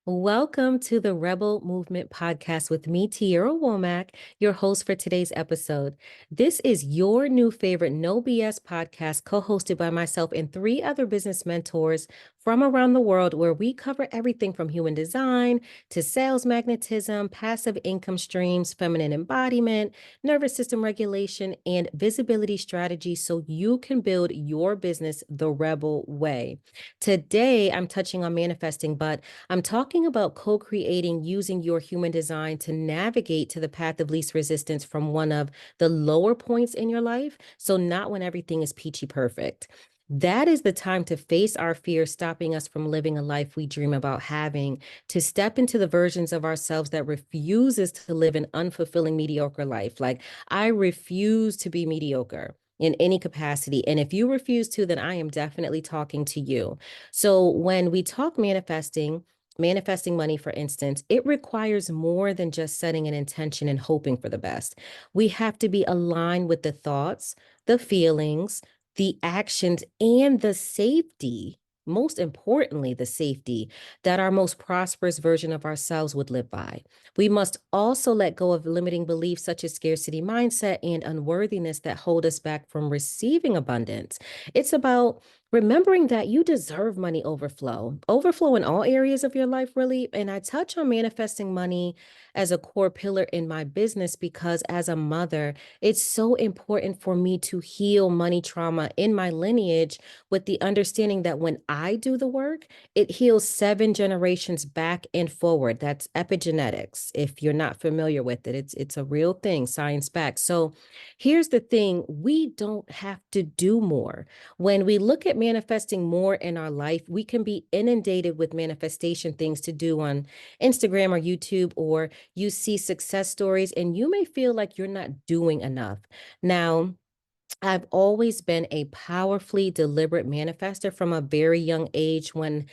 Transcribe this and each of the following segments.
Welcome to the Rebel Movement podcast with me, Tierra Womack, your host for today's episode. This is your new favorite No BS podcast, co hosted by myself and three other business mentors from around the world, where we cover everything from human design to sales magnetism, passive income streams, feminine embodiment, nervous system regulation, and visibility strategies so you can build your business the rebel way. Today, I'm touching on manifesting, but I'm talking about co-creating using your human design to navigate to the path of least resistance from one of the lower points in your life. So not when everything is peachy perfect. That is the time to face our fears, stopping us from living a life we dream about having, to step into the versions of ourselves that refuses to live an unfulfilling, mediocre life. Like, I refuse to be mediocre in any capacity. And if you refuse to, then I am definitely talking to you. So when we talk manifesting money, for instance, it requires more than just setting an intention and hoping for the best. We have to be aligned with the thoughts, the feelings, the actions, and the safety. Most importantly, the safety that our most prosperous version of ourselves would live by. We must also let go of limiting beliefs such as scarcity mindset and unworthiness that hold us back from receiving abundance. It's about remembering that you deserve money overflow in all areas of your life, really. And I touch on manifesting money as a core pillar in my business because as a mother, it's so important for me to heal money trauma in my lineage with the understanding that when I do the work, it heals 7 generations back and forward. That's epigenetics. If you're not familiar with it, it's a real thing, science backed. So here's the thing, we don't have to do more. When we look at manifesting more in our life, we can be inundated with manifestation things to do on Instagram or YouTube, or you see success stories and you may feel like you're not doing enough. Now, I've always been a powerfully deliberate manifester from a very young age when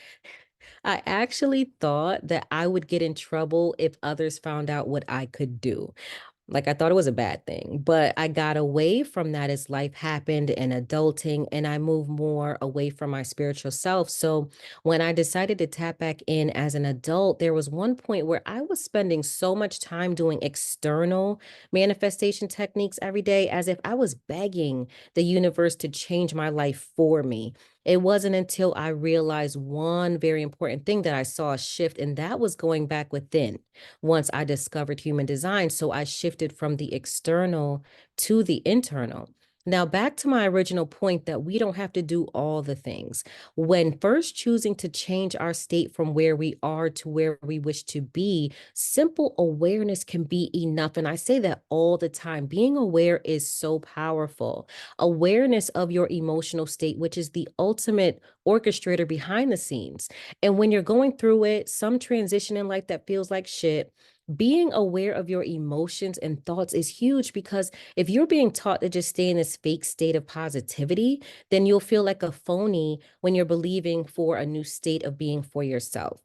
I actually thought that I would get in trouble if others found out what I could do. Like, I thought it was a bad thing, but I got away from that as life happened and adulting, and I moved more away from my spiritual self. So when I decided to tap back in as an adult, there was one point where I was spending so much time doing external manifestation techniques every day as if I was begging the universe to change my life for me. It wasn't until I realized one very important thing that I saw a shift, and that was going back within once I discovered human design. So I shifted from the external to the internal. Now, back to my original point that we don't have to do all the things. When first choosing to change our state from where we are to where we wish to be, simple awareness can be enough. And I say that all the time. Being aware is so powerful. Awareness of your emotional state, which is the ultimate orchestrator behind the scenes. And when you're going through it, some transition in life that feels like shit, being aware of your emotions and thoughts is huge because if you're being taught to just stay in this fake state of positivity, then you'll feel like a phony when you're believing for a new state of being for yourself.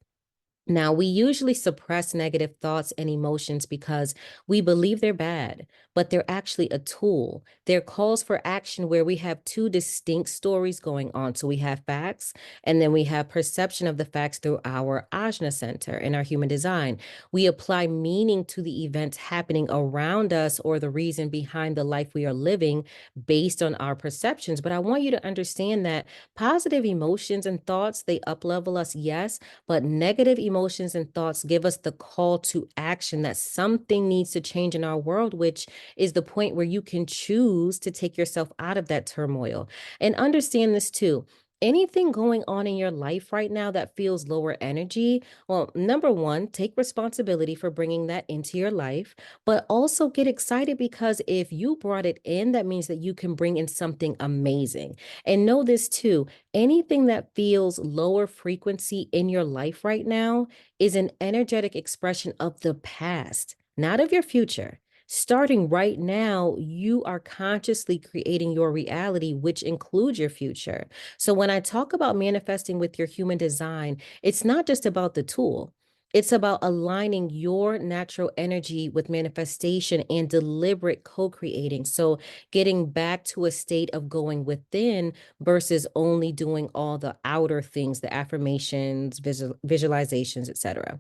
Now, we usually suppress negative thoughts and emotions because we believe they're bad, but they're actually a tool. They're calls for action where we have two distinct stories going on. So we have facts, and then we have perception of the facts through our ajna center in our human design. We apply meaning to the events happening around us or the reason behind the life we are living based on our perceptions. But I want you to understand that positive emotions and thoughts, they uplevel us, yes, but negative emotions and thoughts give us the call to action that something needs to change in our world, which is the point where you can choose to take yourself out of that turmoil. And understand this too. Anything going on in your life right now that feels lower energy, well, number one, take responsibility for bringing that into your life, but also get excited because if you brought it in, that means that you can bring in something amazing. And know this too, anything that feels lower frequency in your life right now is an energetic expression of the past, not of your future. Starting right now, you are consciously creating your reality, which includes your future. So when I talk about manifesting with your human design, it's not just about the tool. It's about aligning your natural energy with manifestation and deliberate co creating. So, getting back to a state of going within versus only doing all the outer things, the affirmations, visualizations, etc.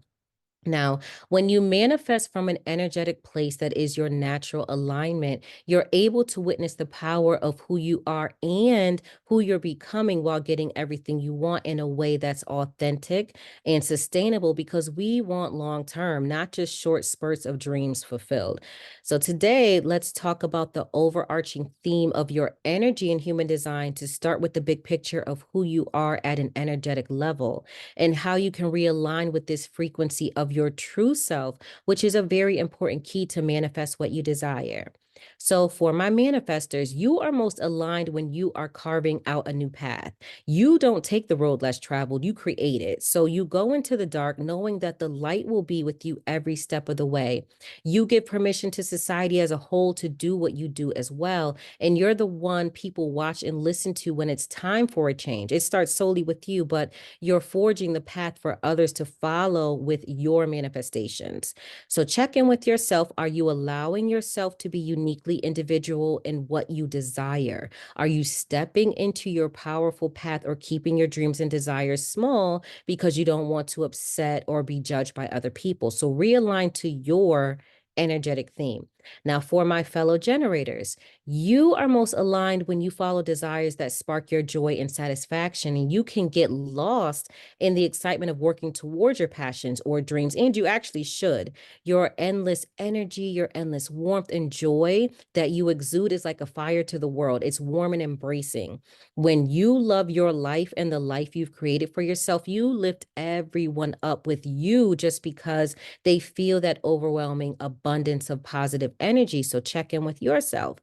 Now, when you manifest from an energetic place that is your natural alignment, you're able to witness the power of who you are and who you're becoming while getting everything you want in a way that's authentic and sustainable because we want long term, not just short spurts of dreams fulfilled. So, today, let's talk about the overarching theme of your energy and human design to start with the big picture of who you are at an energetic level and how you can realign with this frequency of your true self, which is a very important key to manifest what you desire. So, for my manifestors, you are most aligned when you are carving out a new path. You don't take the road less traveled, you create it. So, you go into the dark knowing that the light will be with you every step of the way. You give permission to society as a whole to do what you do as well. And you're the one people watch and listen to when it's time for a change. It starts solely with you, but you're forging the path for others to follow with your manifestations. So check in with yourself. Are you allowing yourself to be uniquely individual in what you desire? Are you stepping into your powerful path or keeping your dreams and desires small because you don't want to upset or be judged by other people? So realign to your energetic theme. Now, for my fellow generators, you are most aligned when you follow desires that spark your joy and satisfaction, and you can get lost in the excitement of working towards your passions or dreams, and you actually should. Your endless energy, your endless warmth and joy that you exude is like a fire to the world. It's warm and embracing. When you love your life and the life you've created for yourself, you lift everyone up with you just because they feel that overwhelming abundance of positive energy. So check in with yourself.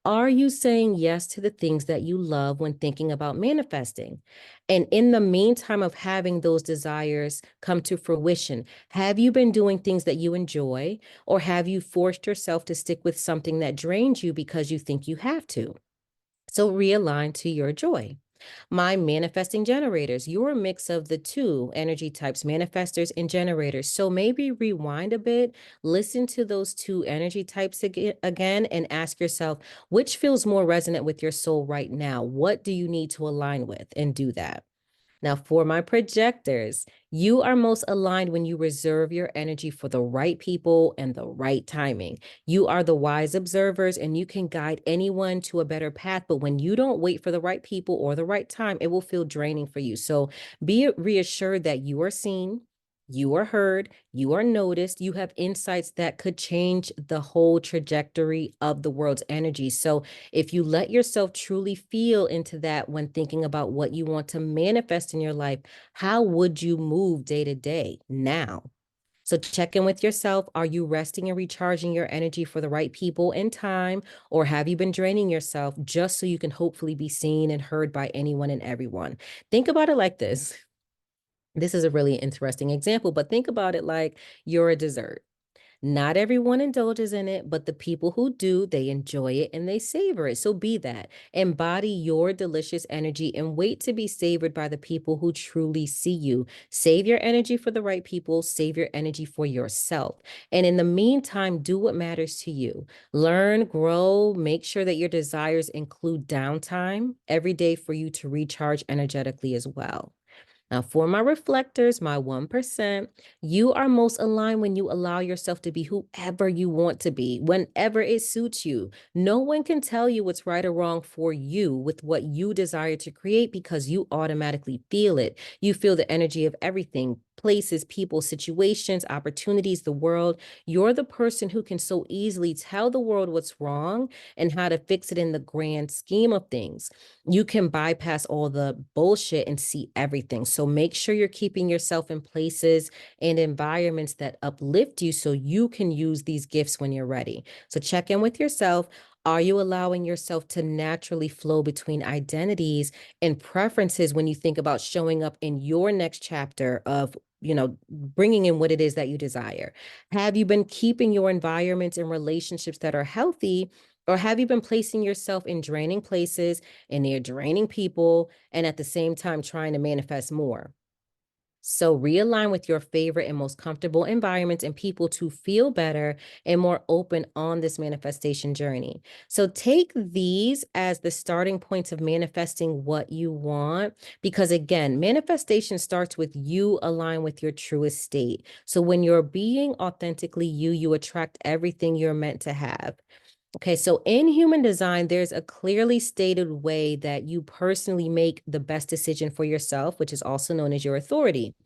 Are you saying yes to the things that you love when thinking about manifesting? And in the meantime of having those desires come to fruition, have you been doing things that you enjoy, or have you forced yourself to stick with something that drains you because you think you have to? So realign to your joy. My manifesting generators, you're a mix of the two energy types, manifestors and generators. So maybe rewind a bit, listen to those two energy types again, and ask yourself, which feels more resonant with your soul right now? What do you need to align with? And do that. Now, for my projectors, you are most aligned when you reserve your energy for the right people and the right timing. You are the wise observers and you can guide anyone to a better path. But when you don't wait for the right people or the right time, it will feel draining for you. So be reassured that you are seen, you are heard, you are noticed, you have insights that could change the whole trajectory of the world's energy. So if you let yourself truly feel into that when thinking about what you want to manifest in your life, how would you move day to day now? So check in with yourself. Are you resting and recharging your energy for the right people and time? Or have you been draining yourself just so you can hopefully be seen and heard by anyone and everyone? Think about it like this. This is a really interesting example, but think about it like you're a dessert. Not everyone indulges in it, but the people who do, they enjoy it and they savor it. So be that. Embody your delicious energy and wait to be savored by the people who truly see you. Save your energy for the right people, save your energy for yourself. And in the meantime, do what matters to you. Learn, grow, make sure that your desires include downtime every day for you to recharge energetically as well. Now, for my reflectors, my 1%, you are most aligned when you allow yourself to be whoever you want to be, whenever it suits you. No one can tell you what's right or wrong for you with what you desire to create because you automatically feel it. You feel the energy of everything. Places, people, situations, opportunities, the world. You're the person who can so easily tell the world what's wrong and how to fix it in the grand scheme of things. You can bypass all the bullshit and see everything. So make sure you're keeping yourself in places and environments that uplift you so you can use these gifts when you're ready. So check in with yourself. Are you allowing yourself to naturally flow between identities and preferences when you think about showing up in your next chapter of bringing in what it is that you desire? Have you been keeping your environments and relationships that are healthy, or have you been placing yourself in draining places and they're draining people and at the same time trying to manifest more? So realign with your favorite and most comfortable environments and people to feel better and more open on this manifestation journey. So take these as the starting points of manifesting what you want, because again, manifestation starts with you align with your truest state. So when you're being authentically you, you attract everything you're meant to have. Okay, so in human design, there's a clearly stated way that you personally make the best decision for yourself, which is also known as your authority.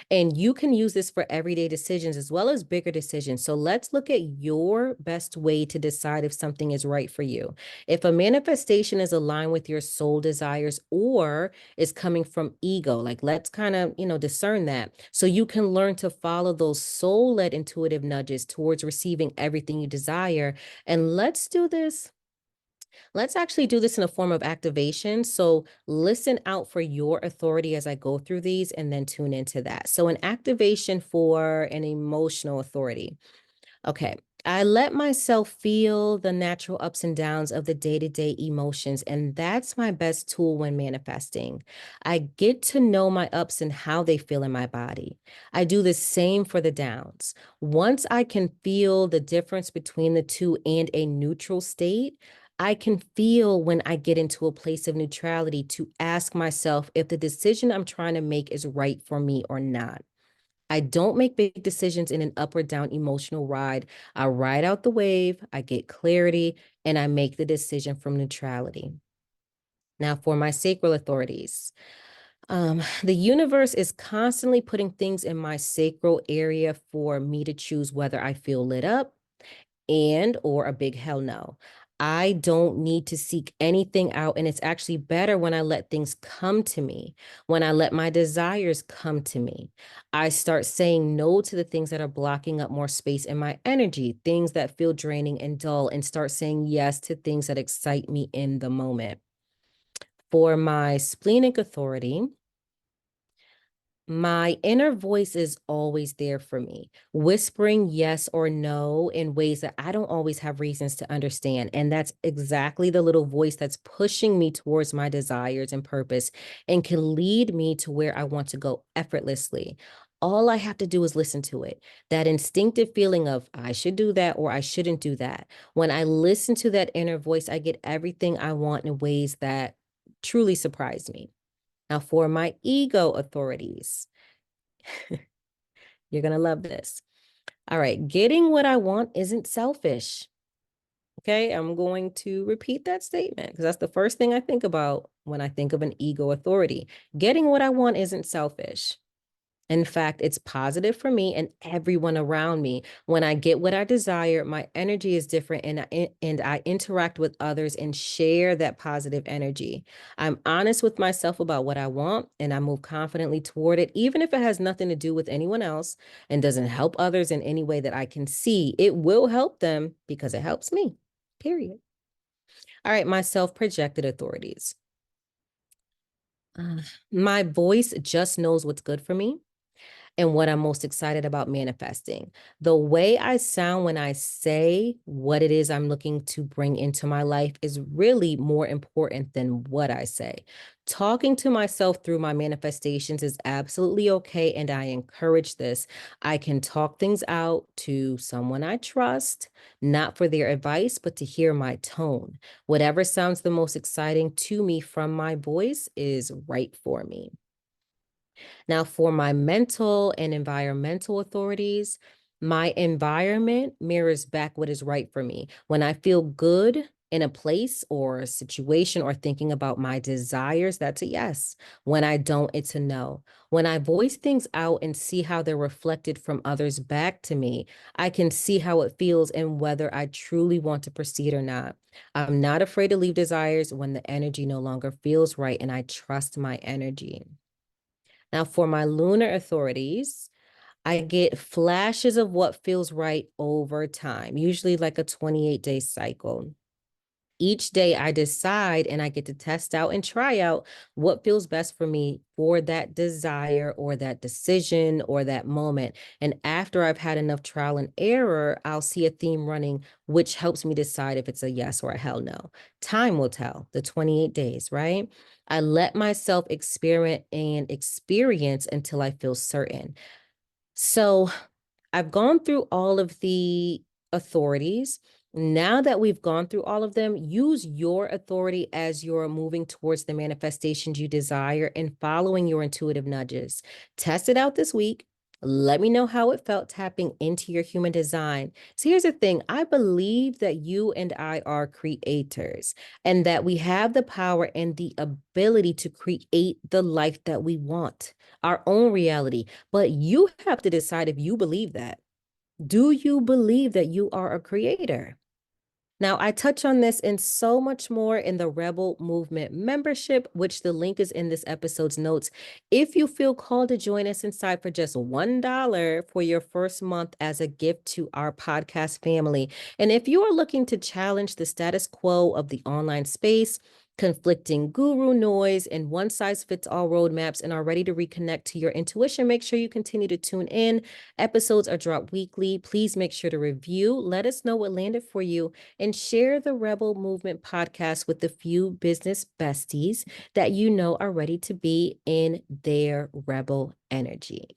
And you can use this for everyday decisions as well as bigger decisions. So let's look at your best way to decide if something is right for you. If a manifestation is aligned with your soul desires or is coming from ego, like let's kind of, discern that. So you can learn to follow those soul-led intuitive nudges towards receiving everything you desire. And let's do this. Let's actually do this in a form of activation. So listen out for your authority as I go through these and then tune into that. So an activation for an emotional authority. Okay. I let myself feel the natural ups and downs of the day-to-day emotions, and that's my best tool when manifesting. I get to know my ups and how they feel in my body. I do the same for the downs. Once I can feel the difference between the two and a neutral state, I can feel when I get into a place of neutrality to ask myself if the decision I'm trying to make is right for me or not. I don't make big decisions in an up or down emotional ride. I ride out the wave, I get clarity, and I make the decision from neutrality. Now, for my sacral authorities, the universe is constantly putting things in my sacral area for me to choose whether I feel lit up and or a big hell no. I don't need to seek anything out. And it's actually better when I let things come to me, when I let my desires come to me. I start saying no to the things that are blocking up more space in my energy, things that feel draining and dull, and start saying yes to things that excite me in the moment. For my splenic authority, my inner voice is always there for me, whispering yes or no in ways that I don't always have reasons to understand. And that's exactly the little voice that's pushing me towards my desires and purpose and can lead me to where I want to go effortlessly. All I have to do is listen to it. That instinctive feeling of I should do that or I shouldn't do that. When I listen to that inner voice, I get everything I want in ways that truly surprise me. Now, for my ego authorities, you're going to love this. All right. Getting what I want isn't selfish. Okay. I'm going to repeat that statement because that's the first thing I think about when I think of an ego authority. Getting what I want isn't selfish. In fact, it's positive for me and everyone around me. When I get what I desire, my energy is different and I interact with others and share that positive energy. I'm honest with myself about what I want and I move confidently toward it, even if it has nothing to do with anyone else and doesn't help others in any way that I can see. It will help them because it helps me, period. All right, my self-projected authorities. My voice just knows what's good for me and what I'm most excited about manifesting. The way I sound when I say what it is I'm looking to bring into my life is really more important than what I say. Talking to myself through my manifestations is absolutely okay, and I encourage this. I can talk things out to someone I trust, not for their advice, but to hear my tone. Whatever sounds the most exciting to me from my voice is right for me. Now, for my mental and environmental authorities, my environment mirrors back what is right for me. When I feel good in a place or a situation or thinking about my desires, that's a yes. When I don't, it's a no. When I voice things out and see how they're reflected from others back to me, I can see how it feels and whether I truly want to proceed or not. I'm not afraid to leave desires when the energy no longer feels right and I trust my energy. Now, for my lunar authorities, I get flashes of what feels right over time, usually like a 28-day cycle. Each day I decide and I get to test out and try out what feels best for me for that desire or that decision or that moment. And after I've had enough trial and error, I'll see a theme running, which helps me decide if it's a yes or a hell no. Time will tell, the 28 days, right? I let myself experiment and experience until I feel certain. So I've gone through all of the authorities. Now that we've gone through all of them, use your authority as you're moving towards the manifestations you desire and following your intuitive nudges. Test it out this week. Let me know how it felt tapping into your human design. So here's the thing. I believe that you and I are creators and that we have the power and the ability to create the life that we want, our own reality. But you have to decide if you believe that. Do you believe that you are a creator? Now, I touch on this and so much more in the Rebel Movement membership, which the link is in this episode's notes. If you feel called to join us inside for just $1 for your first month as a gift to our podcast family, and if you are looking to challenge the status quo of the online space, conflicting guru noise and one-size-fits-all roadmaps, and are ready to reconnect to your intuition, make sure you continue to tune in. Episodes are dropped weekly. Please make sure to review. Let us know what landed for you and share the Rebel Movement podcast with the few business besties that you know are ready to be in their rebel energy.